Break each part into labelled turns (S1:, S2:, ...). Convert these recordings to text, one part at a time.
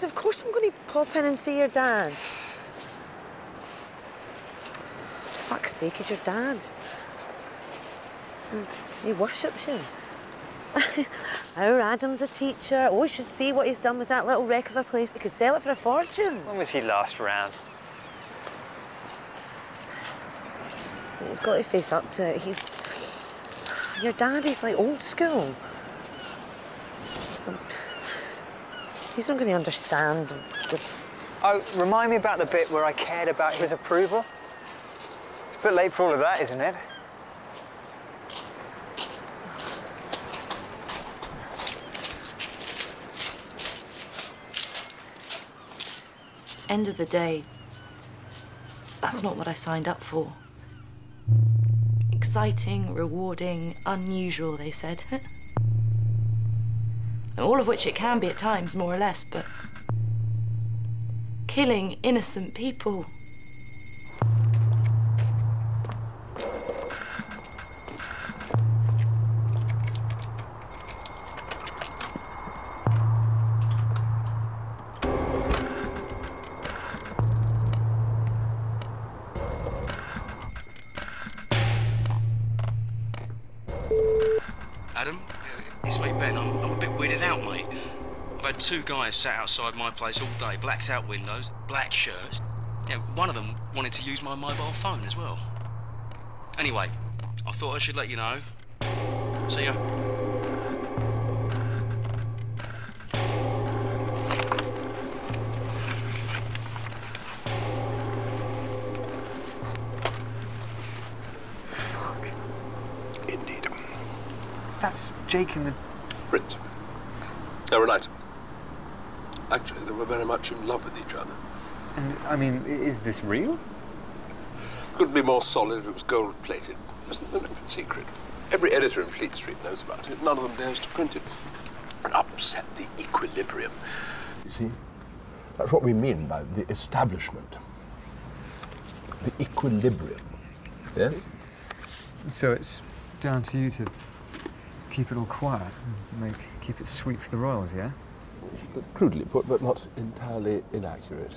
S1: Of course I'm going to pop in and see your dad. For fuck's sake, he's your dad. He worships you. Our Adam's a teacher. Oh, we should see what he's done with that little wreck of a place. He could sell it for a fortune.
S2: When was he last round?
S1: You've got to face up to it. Your dad, he's like old school. He's not going to understand.
S2: Oh, remind me about the bit where I cared about his approval. It's a bit late for all of that, isn't it?
S3: End of the day, that's not what I signed up for. Exciting, rewarding, unusual, they said. And all of which it can be at times, more or less, but killing innocent people.
S4: Adam, it's me, Ben. I'm a bit weirded out, mate. I've had two guys sat outside my place all day, blacked out windows, black shirts. Yeah, one of them wanted to use my mobile phone as well. Anyway, I thought I should let you know. See ya.
S5: Indeed.
S2: That's Jake and the...
S5: Prince. They were nice. Actually, they were very much in love with each other.
S2: And, I mean, is this real?
S5: Couldn't be more solid if it was gold-plated. Isn't it a secret? Every editor in Fleet Street knows about it. None of them dares to print it. And upset the equilibrium. You see, that's what we mean by the establishment. The equilibrium. Yes?
S2: So it's down to you to keep it all quiet and keep it sweet for the royals, yeah?
S5: Crudely put, but not entirely inaccurate.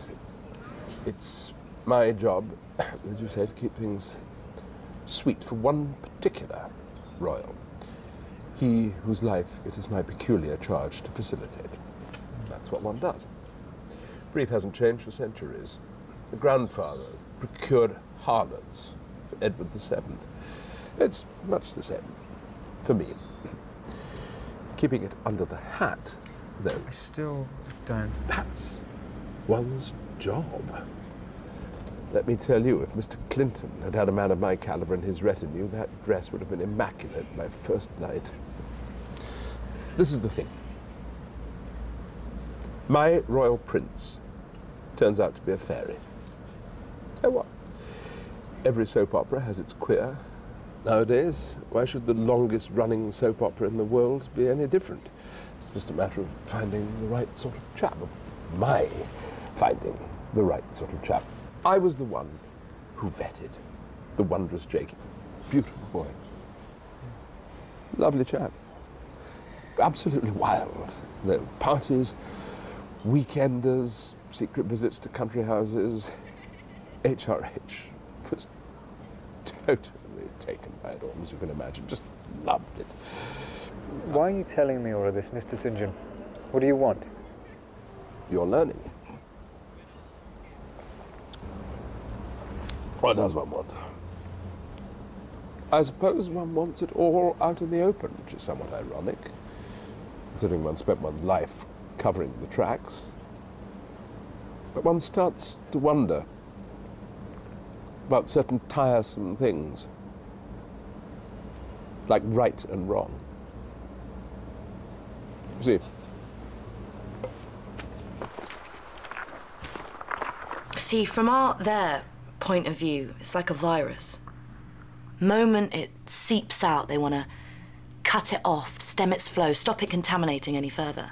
S5: It's my job, as you say, to keep things sweet for one particular royal. He whose life it is my peculiar charge to facilitate. That's what one does. Brief hasn't changed for centuries. The grandfather procured harlots for Edward VII. It's much the same for me. Keeping it under the hat, though.
S2: I still don't...
S5: That's one's job. Let me tell you, if Mr. Clinton had had a man of my caliber in his retinue, that dress would have been immaculate my first night. This is the thing. My royal prince turns out to be a fairy. So what? Every soap opera has its queer. Nowadays, why should the longest-running soap opera in the world be any different? It's just a matter of finding the right sort of chap. My finding the right sort of chap. I was the one who vetted the wondrous Jake. Beautiful boy. Lovely chap. Absolutely wild. No parties, weekenders, secret visits to country houses. HRH was totally taken by it all, as you can imagine. Just loved it.
S2: Why are you telling me all of this, Mr. St. John? What do you want?
S5: You're learning. What does one want? I suppose one wants it all out in the open, which is somewhat ironic, considering one spent one's life covering the tracks. But one starts to wonder about certain tiresome things, like right and wrong. You
S3: See, from their point of view, it's like a virus. Moment it seeps out, they want to cut it off, stem its flow, stop it contaminating any further.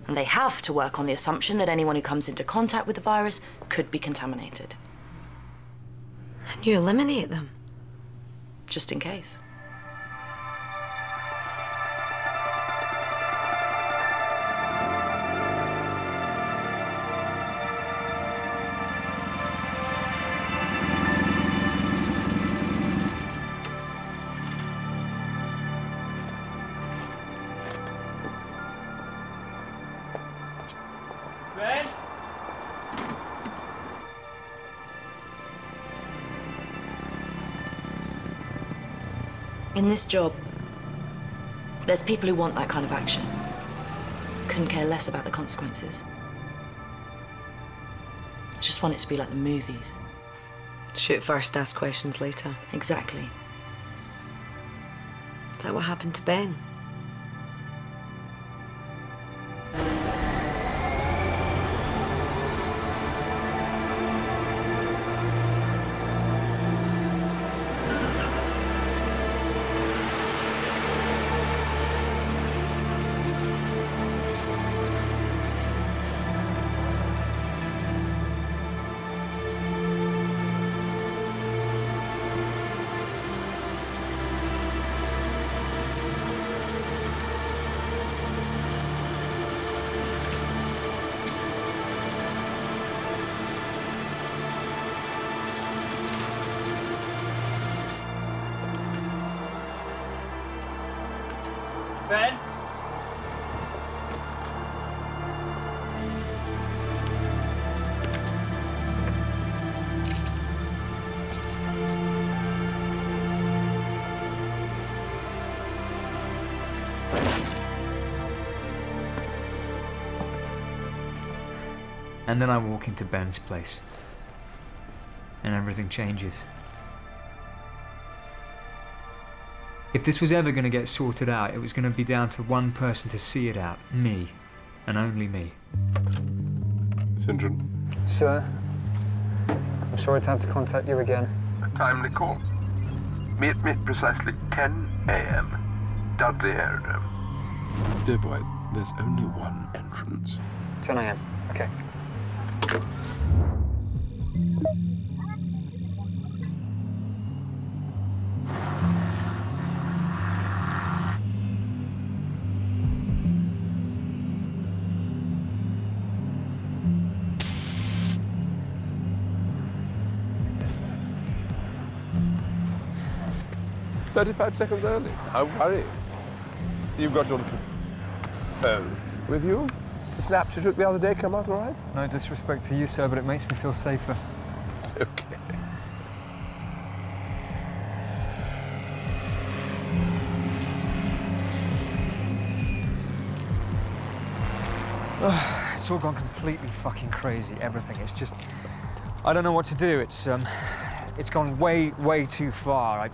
S3: And they have to work on the assumption that anyone who comes into contact with the virus could be contaminated.
S1: And you eliminate them?
S3: Just in case.
S2: Ben?
S3: In this job, there's people who want that kind of action. Couldn't care less about the consequences. Just want it to be like the movies.
S1: Shoot first, ask questions later.
S3: Exactly.
S1: Is that what happened to Ben?
S2: Ben? And then I walk into Ben's place. And everything changes. If this was ever going to get sorted out, it was going to be down to one person to see it out. Me. And only me.
S5: St.
S2: Sir, I'm sorry to have to contact you again.
S5: A timely call. Meet me at precisely 10 a.m. Dudley Aerodrome. Dear boy, there's only one entrance.
S2: 10 a.m. Okay.
S5: "35 seconds early. How worried. So you've got your little phone with you? The snaps you took the other day come out all right?
S2: No disrespect to you, sir, but it makes me feel safer.
S5: Okay.
S2: It's all gone completely fucking crazy, everything. It's just... I don't know what to do. It's gone way too far.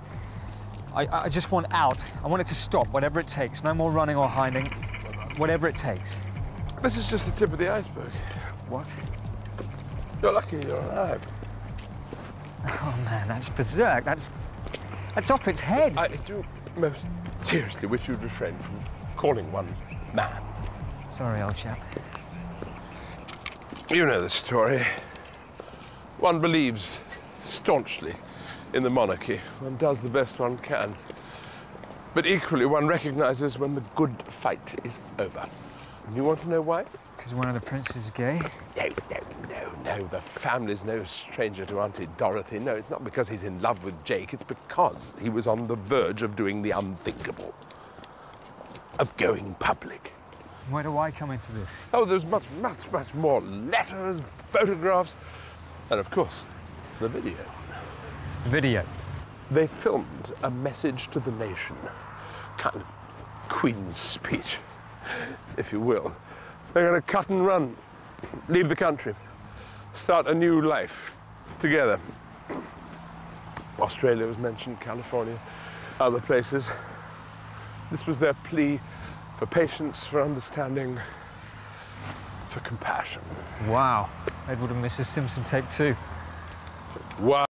S2: I just want out. I want it to stop, whatever it takes. No more running or hiding. Whatever it takes.
S5: This is just the tip of the iceberg.
S2: What?
S5: You're lucky you're alive.
S2: Oh, man, that's berserk. That's off its head.
S5: I do most seriously wish you'd refrain from calling one man.
S2: Sorry, old chap.
S5: You know the story. One believes staunchly in the monarchy. One does the best one can. But equally, one recognizes when the good fight is over. And you want to know why?
S2: Because one of the princes is gay?
S5: No. The family's no stranger to Auntie Dorothy. No, it's not because he's in love with Jake. It's because he was on the verge of doing the unthinkable. Of going public.
S2: Where do I come into this?
S5: Oh, there's much more letters, photographs, and of course, the video.
S2: Video?
S5: They filmed a message to the nation, kind of Queen's speech, if you will. They're going to cut and run, leave the country, start a new life together. Australia was mentioned, California, other places. This was their plea for patience, for understanding, for compassion.
S2: Wow. Edward and Mrs. Simpson take two.
S5: Wow.